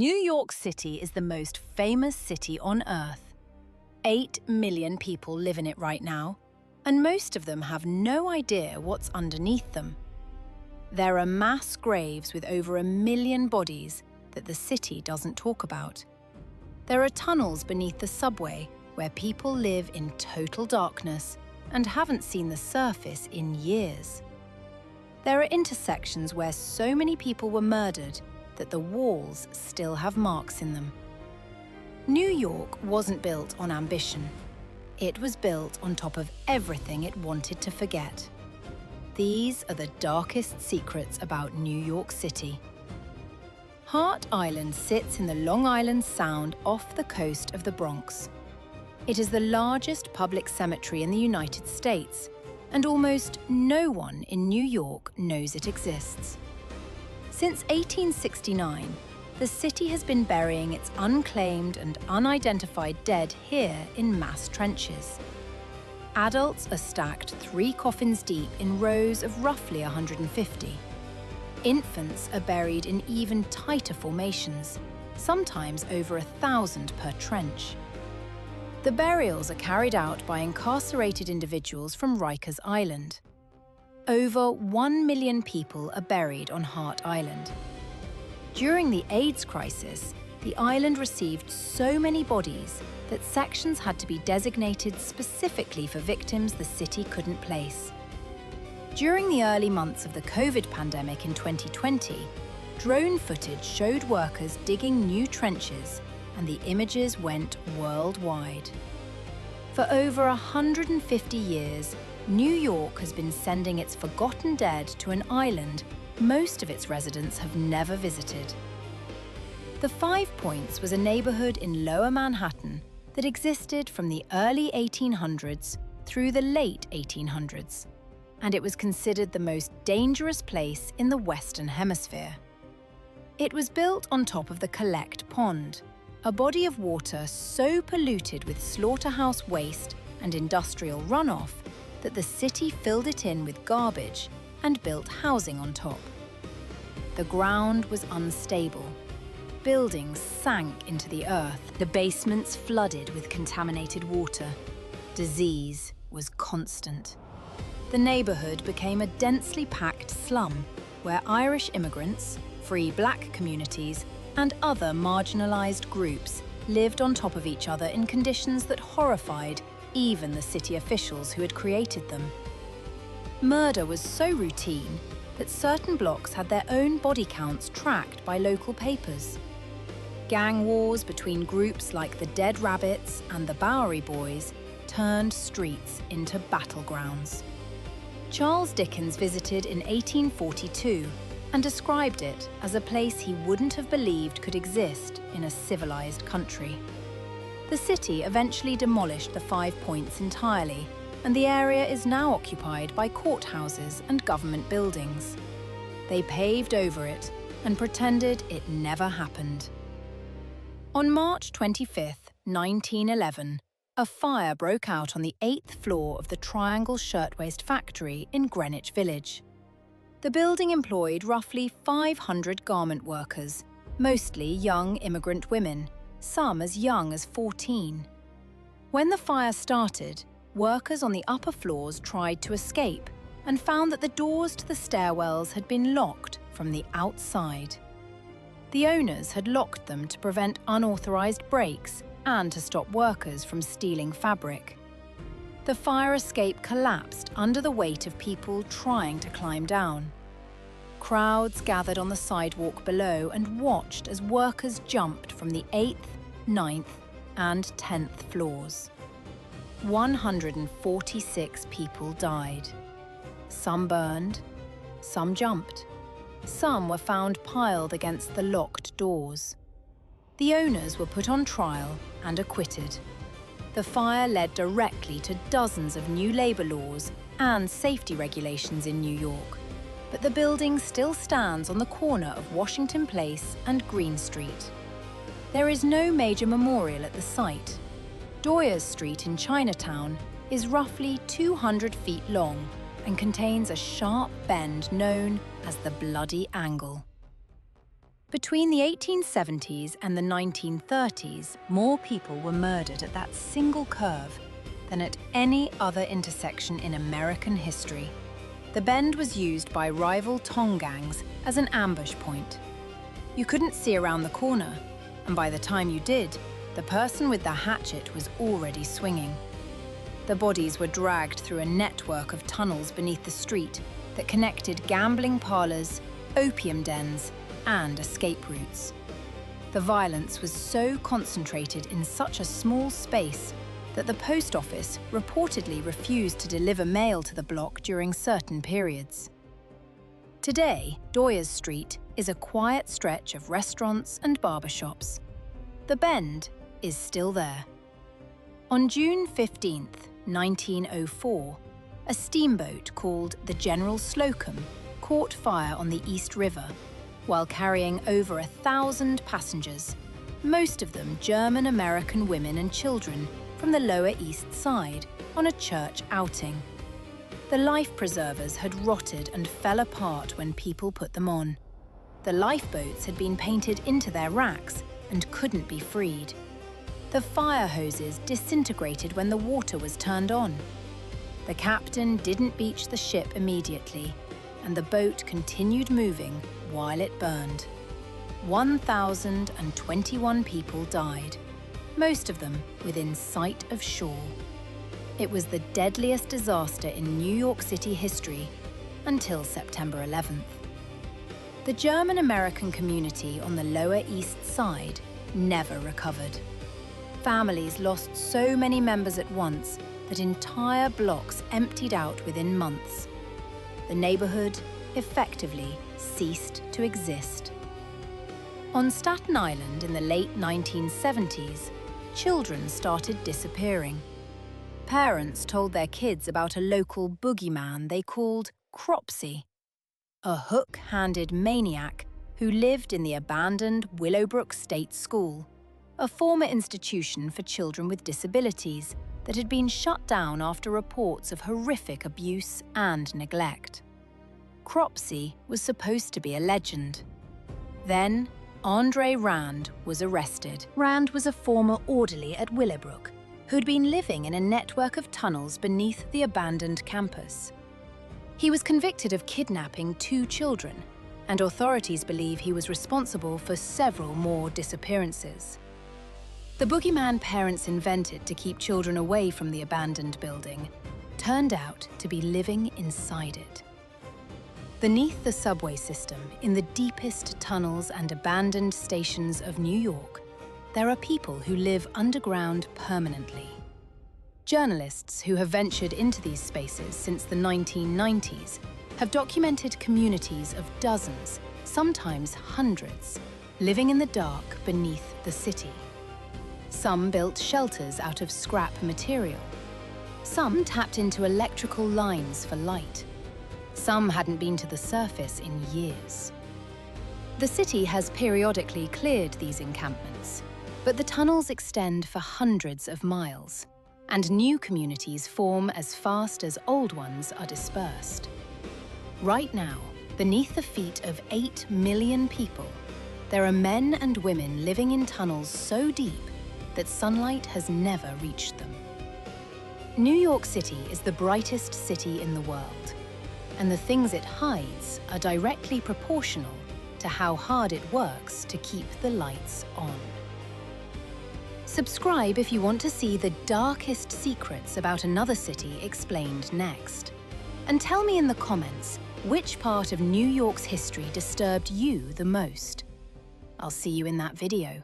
New York City is the most famous city on Earth. 8 million people live in it right now, and most of them have no idea what's underneath them. There are mass graves with over 1 million bodies that the city doesn't talk about. There are tunnels beneath the subway where people live in total darkness and haven't seen the surface in years. There are intersections where so many people were murdered that the walls still have marks in them. New York wasn't built on ambition. It was built on top of everything it wanted to forget. These are the darkest secrets about New York City. Hart Island sits in the Long Island Sound off the coast of the Bronx. It is the largest public cemetery in the United States, and almost no one in New York knows it exists. Since 1869, the city has been burying its unclaimed and unidentified dead here in mass trenches. Adults are stacked 3 coffins deep in rows of roughly 150. Infants are buried in even tighter formations, sometimes over 1,000 per trench. The burials are carried out by incarcerated individuals from Rikers Island. Over 1 million people are buried on Hart Island. During the AIDS crisis, the island received so many bodies that sections had to be designated specifically for victims the city couldn't place. During the early months of the COVID pandemic in 2020, drone footage showed workers digging new trenches, and the images went worldwide. For over 150 years, New York has been sending its forgotten dead to an island most of its residents have never visited. The Five Points was a neighborhood in Lower Manhattan that existed from the early 1800s through the late 1800s, and it was considered the most dangerous place in the Western Hemisphere. It was built on top of the Collect Pond, a body of water so polluted with slaughterhouse waste and industrial runoff that the city filled it in with garbage and built housing on top. The ground was unstable. Buildings sank into the earth. The basements flooded with contaminated water. Disease was constant. The neighborhood became a densely packed slum where Irish immigrants, free black communities, and other marginalized groups lived on top of each other in conditions that horrified even the city officials who had created them. Murder was so routine that certain blocks had their own body counts tracked by local papers. Gang wars between groups like the Dead Rabbits and the Bowery Boys turned streets into battlegrounds. Charles Dickens visited in 1842 and described it as a place he wouldn't have believed could exist in a civilized country. The city eventually demolished the Five Points entirely, and the area is now occupied by courthouses and government buildings. They paved over it and pretended it never happened. On March 25, 1911, a fire broke out on the 8th floor of the Triangle Shirtwaist Factory in Greenwich Village. The building employed roughly 500 garment workers, mostly young immigrant women, some as young as 14. When the fire started, workers on the upper floors tried to escape and found that the doors to the stairwells had been locked from the outside. The owners had locked them to prevent unauthorized breaks and to stop workers from stealing fabric. The fire escape collapsed under the weight of people trying to climb down. Crowds gathered on the sidewalk below and watched as workers jumped from the 8th, 9th, and 10th floors. 146 people died. Some burned, some jumped. Some were found piled against the locked doors. The owners were put on trial and acquitted. The fire led directly to dozens of new labor laws and safety regulations in New York, but the building still stands on the corner of Washington Place and Green Street. There is no major memorial at the site. Doyers Street in Chinatown is roughly 200 feet long and contains a sharp bend known as the Bloody Angle. Between the 1870s and the 1930s, more people were murdered at that single curve than at any other intersection in American history. The bend was used by rival tong gangs as an ambush point. You couldn't see around the corner, and by the time you did, the person with the hatchet was already swinging. The bodies were dragged through a network of tunnels beneath the street that connected gambling parlors, opium dens, and escape routes. The violence was so concentrated in such a small space that the post office reportedly refused to deliver mail to the block during certain periods. Today, Doyers Street is a quiet stretch of restaurants and barbershops. The Bend is still there. On June 15, 1904, a steamboat called the General Slocum caught fire on the East River while carrying over 1,000 passengers, most of them German-American women and children from the Lower East Side, on a church outing. The life preservers had rotted and fell apart when people put them on. The lifeboats had been painted into their racks and couldn't be freed. The fire hoses disintegrated when the water was turned on. The captain didn't beach the ship immediately, and the boat continued moving while it burned. 1,021 people died, most of them within sight of shore. It was the deadliest disaster in New York City history until September 11th. The German-American community on the Lower East Side never recovered. Families lost so many members at once that entire blocks emptied out within months. The neighborhood effectively ceased to exist. On Staten Island in the late 1970s, children started disappearing. Parents told their kids about a local boogeyman they called Cropsey, a hook-handed maniac who lived in the abandoned Willowbrook State School, a former institution for children with disabilities that had been shut down after reports of horrific abuse and neglect. Cropsey was supposed to be a legend. Then, Andre Rand was arrested. Rand was a former orderly at Willowbrook who'd been living in a network of tunnels beneath the abandoned campus. He was convicted of kidnapping 2 children, and authorities believe he was responsible for several more disappearances. The boogeyman parents invented to keep children away from the abandoned building turned out to be living inside it. Beneath the subway system, in the deepest tunnels and abandoned stations of New York, there are people who live underground permanently. Journalists who have ventured into these spaces since the 1990s have documented communities of dozens, sometimes hundreds, living in the dark beneath the city. Some built shelters out of scrap material. Some tapped into electrical lines for light. Some hadn't been to the surface in years. The city has periodically cleared these encampments, but the tunnels extend for hundreds of miles, and new communities form as fast as old ones are dispersed. Right now, beneath the feet of 8 million people, there are men and women living in tunnels so deep that sunlight has never reached them. New York City is the brightest city in the world, and the things it hides are directly proportional to how hard it works to keep the lights on. Subscribe if you want to see the darkest secrets about another city explained next. And tell me in the comments which part of New York's history disturbed you the most. I'll see you in that video.